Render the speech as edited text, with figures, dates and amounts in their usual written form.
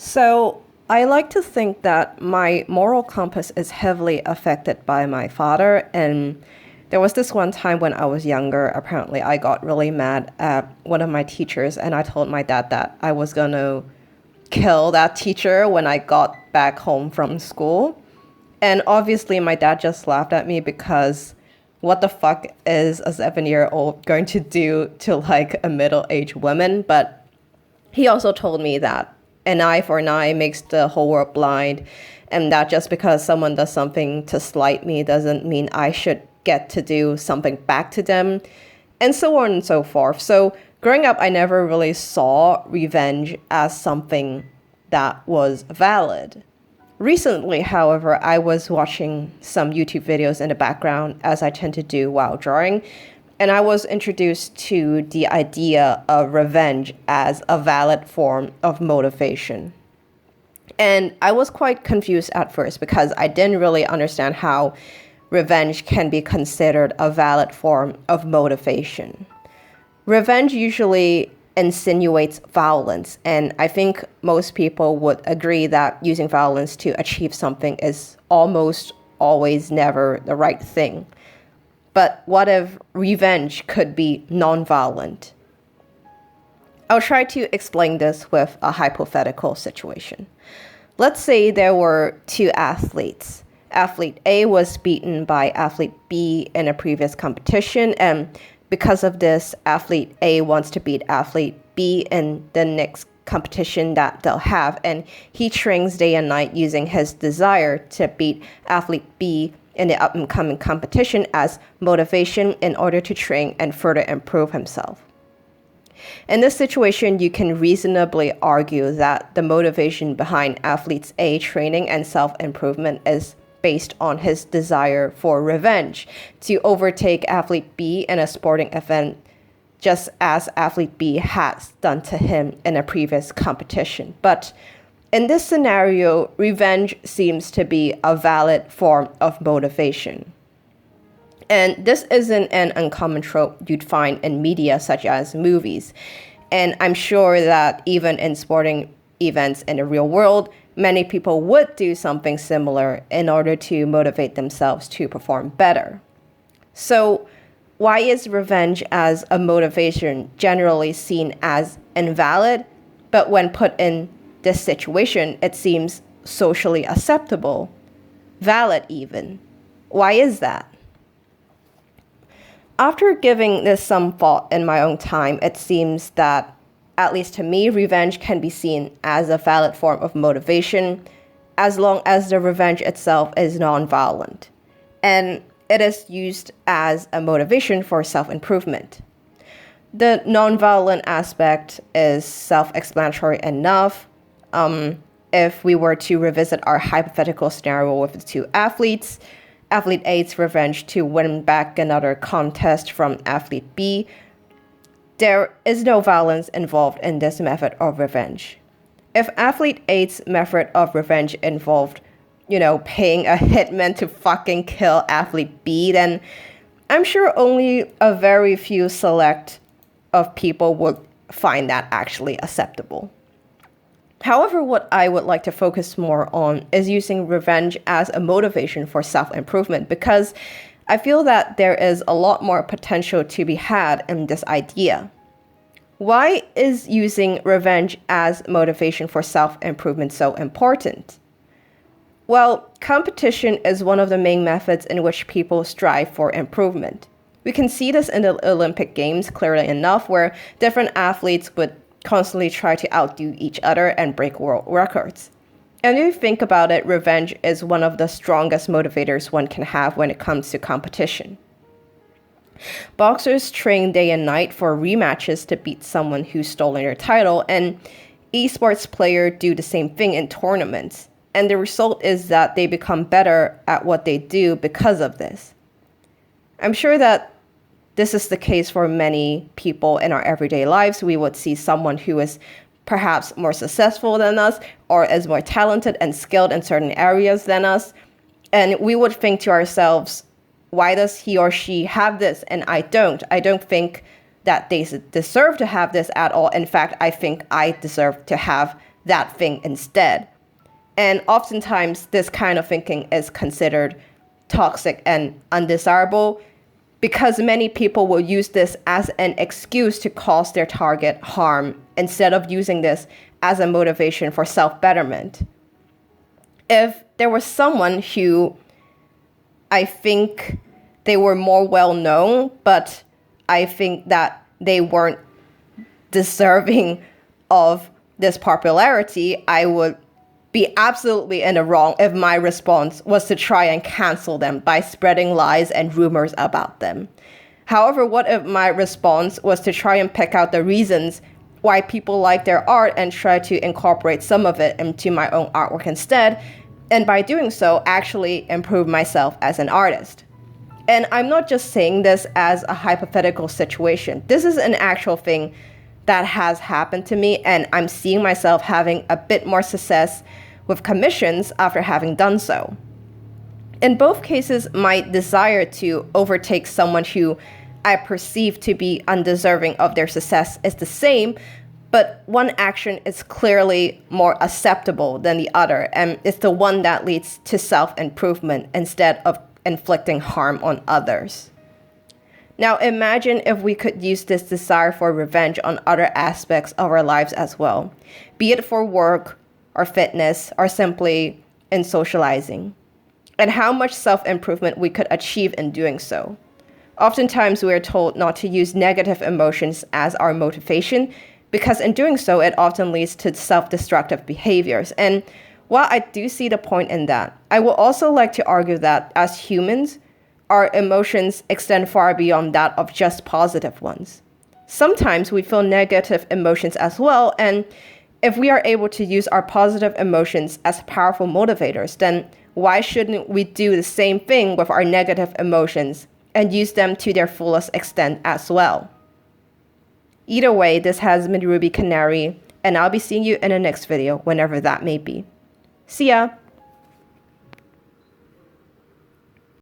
So I like to think that my moral compass is heavily affected by my father. And there was this one time when I was younger, apparently I got really mad at one of my teachers, and I told my dad that I was going to kill that teacher when I got back home from school. And obviously, my dad just laughed at me because what the fuck is a 7-year-old going to do to like a middle-aged woman? But he also told me that an eye for an eye makes the whole world blind, and that just because someone does something to slight me doesn't mean I should get to do something back to them, and so on and so forth. So growing up, I never really saw revenge as something that was valid. Recently, however, I was watching some YouTube videos in the background, as I tend to do while drawing, and I was introduced to the idea of revenge as a valid form of motivation. And I was quite confused at first because I didn't really understand how revenge can be considered a valid form of motivation. Revenge usually insinuates violence, and I think most people would agree that using violence to achieve something is almost always never the right thing. But what if revenge could be non-violent? I'll try to explain this with a hypothetical situation. Let's say there were two athletes. Athlete A was beaten by athlete B in a previous competition, and because of this, athlete A wants to beat athlete B in the next competition that they'll have, and he trains day and night using his desire to beat athlete B in the upcoming competition as motivation in order to train and further improve himself. In this situation, you can reasonably argue that the motivation behind athlete A training and self-improvement is based on his desire for revenge to overtake athlete B in a sporting event, just as athlete B has done to him in a previous competition. But in this scenario, revenge seems to be a valid form of motivation. And this isn't an uncommon trope you'd find in media such as movies. And I'm sure that even in sporting events in the real world, many people would do something similar in order to motivate themselves to perform better. So why is revenge as a motivation generally seen as invalid, but when put in this situation, it seems socially acceptable, valid even? Why is that? After giving this some thought in my own time, it seems that, at least to me, revenge can be seen as a valid form of motivation as long as the revenge itself is non-violent, and it is used as a motivation for self-improvement. The non-violent aspect is self-explanatory enough. If we were to revisit our hypothetical scenario with the two athletes, athlete A's revenge to win back another contest from athlete B, there is no violence involved in this method of revenge. If athlete A's method of revenge involved, paying a hitman to fucking kill athlete B, then I'm sure only a very few select of people would find that actually acceptable. However, what I would like to focus more on is using revenge as a motivation for self-improvement, because I feel that there is a lot more potential to be had in this idea. Why is using revenge as motivation for self-improvement so important? Well, competition is one of the main methods in which people strive for improvement. We can see this in the Olympic Games clearly enough, where different athletes would constantly try to outdo each other and break world records. And if you think about it, revenge is one of the strongest motivators one can have when it comes to competition. Boxers train day and night for rematches to beat someone who's stolen their title, and esports players do the same thing in tournaments. And the result is that they become better at what they do because of this. I'm sure that this is the case for many people in our everyday lives. We would see someone who is perhaps more successful than us or is more talented and skilled in certain areas than us. And we would think to ourselves, why does he or she have this and I don't? I don't think that they deserve to have this at all. In fact, I think I deserve to have that thing instead. And oftentimes, this kind of thinking is considered toxic and undesirable because many people will use this as an excuse to cause their target harm instead of using this as a motivation for self-betterment. If there was someone who I think they were more well-known, but I think that they weren't deserving of this popularity, I would be absolutely in the wrong if my response was to try and cancel them by spreading lies and rumors about them. However, what if my response was to try and pick out the reasons why people like their art and try to incorporate some of it into my own artwork instead, and by doing so, actually improve myself as an artist? And I'm not just saying this as a hypothetical situation. This is an actual thing that has happened to me, and I'm seeing myself having a bit more success with commissions after having done so. In both cases, my desire to overtake someone who I perceive to be undeserving of their success is the same, but one action is clearly more acceptable than the other, and it's the one that leads to self-improvement instead of inflicting harm on others. Now imagine if we could use this desire for revenge on other aspects of our lives as well, be it for work or fitness or simply in socializing, and how much self-improvement we could achieve in doing so. Oftentimes we are told not to use negative emotions as our motivation because in doing so it often leads to self-destructive behaviors. And while I do see the point in that, I would also like to argue that as humans, our emotions extend far beyond that of just positive ones. Sometimes we feel negative emotions as well, and if we are able to use our positive emotions as powerful motivators, then why shouldn't we do the same thing with our negative emotions and use them to their fullest extent as well? Either way, this has been Rubie Canary, and I'll be seeing you in the next video, whenever that may be. See ya!